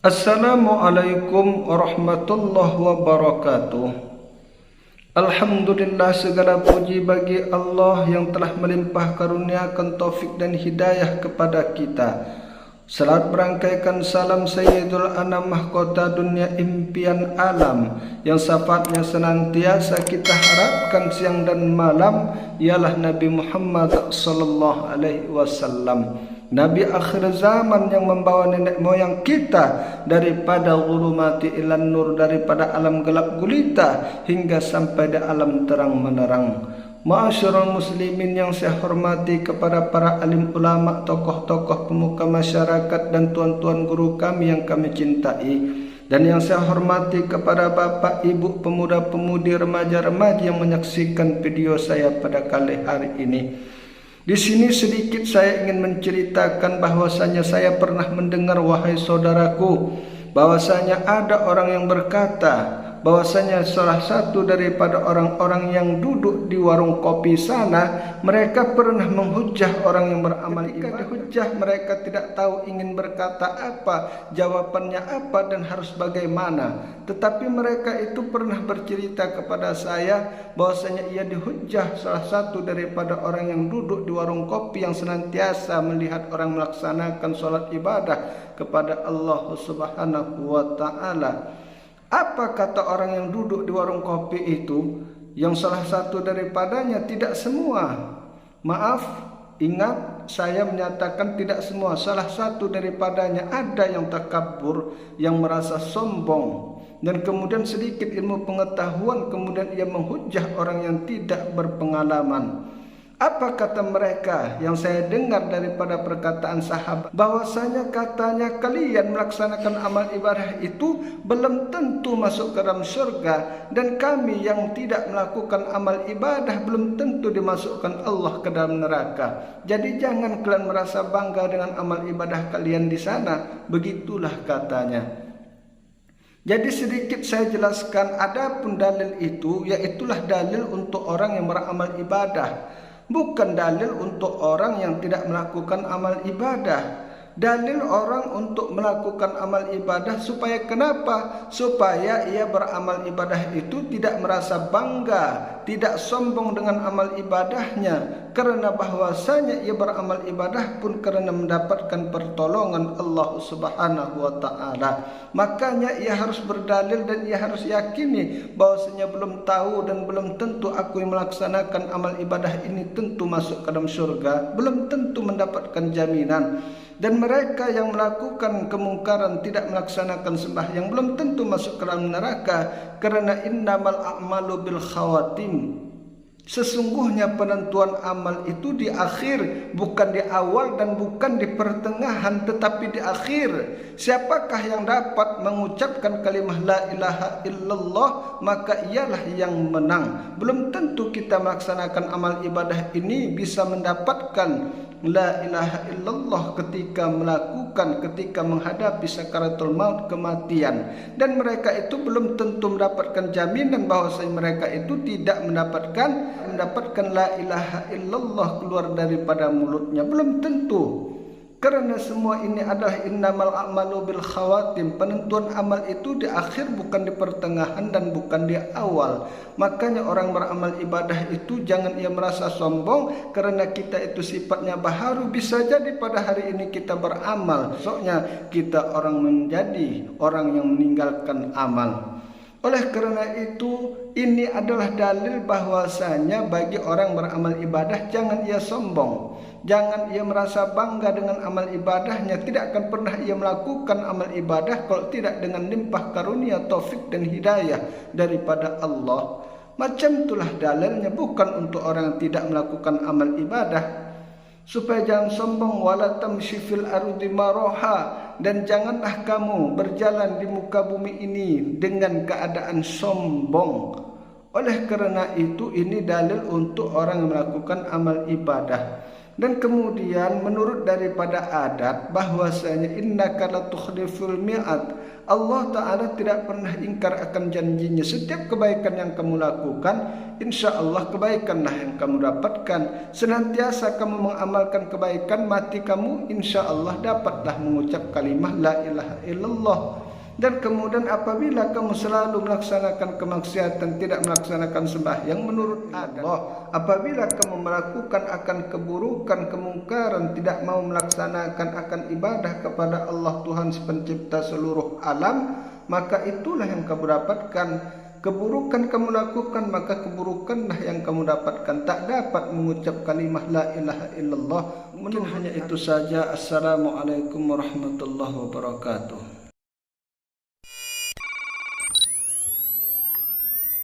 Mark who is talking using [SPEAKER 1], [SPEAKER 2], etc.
[SPEAKER 1] Assalamualaikum warahmatullahi wabarakatuh. Alhamdulillah, segala puji bagi Allah yang telah melimpah karuniakan taufik dan hidayah kepada kita. Salat berangkaikan salam Sayyidul Anam, mahkota dunia impian alam, yang syafaatnya senantiasa kita harapkan siang dan malam, ialah Nabi Muhammad sallallahu alaihi wasallam, Nabi akhir zaman yang membawa nenek moyang kita daripada zulumati ilan nur, daripada alam gelap gulita hingga sampai di alam terang menerang. Ma'asyiral muslimin yang saya hormati, kepada para alim ulama, tokoh-tokoh pemuka masyarakat, dan tuan-tuan guru kami yang kami cintai, dan yang saya hormati kepada bapak, ibu, pemuda-pemudi, remaja-remaja yang menyaksikan video saya pada kali hari ini. Di sini sedikit saya ingin menceritakan bahwasanya saya pernah mendengar, wahai saudaraku, bahwasanya ada orang yang berkata bahwasanya salah satu daripada orang-orang yang duduk di warung kopi sana, mereka pernah menghujah orang yang beramal ibadah. Ketika dihujah, mereka tidak tahu ingin berkata apa, jawabannya apa, dan harus bagaimana. Tetapi mereka itu pernah bercerita kepada saya bahwasanya ia dihujah salah satu daripada orang yang duduk di warung kopi yang senantiasa melihat orang melaksanakan sholat ibadah kepada Allah Subhanahu wa ta'ala. Apa kata orang yang duduk di warung kopi itu? Yang salah satu daripadanya, tidak semua. Maaf, ingat, saya menyatakan tidak semua. Salah satu daripadanya ada yang takabur, yang merasa sombong, dan kemudian sedikit ilmu pengetahuan, kemudian ia menghujah orang yang tidak berpengalaman. Apa kata mereka yang saya dengar daripada perkataan sahabat, bahwasanya katanya kalian melaksanakan amal ibadah itu belum tentu masuk ke dalam surga, dan kami yang tidak melakukan amal ibadah belum tentu dimasukkan Allah ke dalam neraka. Jadi jangan kalian merasa bangga dengan amal ibadah kalian di sana. Begitulah katanya. Jadi sedikit saya jelaskan, adapun dalil itu, yaitulah dalil untuk orang yang beramal ibadah, bukan dalil untuk orang yang tidak melakukan amal ibadah. Dalil orang untuk melakukan amal ibadah supaya kenapa? Supaya ia beramal ibadah itu tidak merasa bangga, tidak sombong dengan amal ibadahnya, karena bahwasanya ia beramal ibadah pun karena mendapatkan pertolongan Allah Subhanahu wa ta'ala. Makanya ia harus berdalil dan ia harus yakini bahwasanya belum tahu dan belum tentu aku yang melaksanakan amal ibadah ini tentu masuk ke dalam surga, belum tentu mendapatkan jaminan. Dan mereka yang melakukan kemungkaran, tidak melaksanakan sembahyang, belum tentu masuk ke dalam neraka, karena innamal a'malu bil khawatim. Sesungguhnya penentuan amal itu di akhir, bukan di awal dan bukan di pertengahan, tetapi di akhir. Siapakah yang dapat mengucapkan kalimah la ilaha illallah, maka ialah yang menang. Belum tentu kita melaksanakan amal ibadah ini bisa mendapatkan la ilaha illallah ketika menghadapi sakaratul maut, kematian. Dan mereka itu belum tentu mendapatkan jaminan bahwasanya mereka itu tidak mendapatkan la ilaha illallah keluar daripada mulutnya, belum tentu. Karena semua ini adalah innamal a'malu bil khawatim. Penentuan amal itu di akhir, bukan di pertengahan dan bukan di awal. Makanya orang beramal ibadah itu jangan ia merasa sombong karena kita itu sifatnya baharu. Bisa jadi pada hari ini kita beramal, besoknya kita menjadi orang yang meninggalkan amal. Oleh karena itu, ini adalah dalil bahwasanya bagi orang beramal ibadah jangan ia sombong, jangan ia merasa bangga dengan amal ibadahnya. Tidak akan pernah ia melakukan amal ibadah kalau tidak dengan limpah karunia, taufik dan hidayah daripada Allah. Macam itulah dalilnya, bukan untuk orang yang tidak melakukan amal ibadah. Supaya jangan sombong, wala tamshi fil ardi maraha, dan janganlah kamu berjalan di muka bumi ini dengan keadaan sombong. Oleh karena itu, ini dalil untuk orang yang melakukan amal ibadah. Dan kemudian menurut daripada adat bahwasanya innaka latukhliful mi'ad, Allah Ta'ala tidak pernah ingkar akan janjinya. Setiap kebaikan yang kamu lakukan, insya Allah kebaikanlah yang kamu dapatkan. Senantiasa kamu mengamalkan kebaikan, mati kamu insya Allah dapatlah mengucap kalimah la ilaha illallah. Dan kemudian apabila kamu selalu melaksanakan kemaksiatan, tidak melaksanakan sembahyang menurut Allah, apabila kamu melakukan akan keburukan, kemungkaran, tidak mau melaksanakan akan ibadah kepada Allah Tuhan pencipta seluruh alam, maka itulah yang kamu dapatkan. Keburukan kamu lakukan, maka keburukanlah yang kamu dapatkan. Tak dapat mengucap kalimah la ilaha illallah. Mungkin hanya itu saja. Assalamualaikum warahmatullahi wabarakatuh.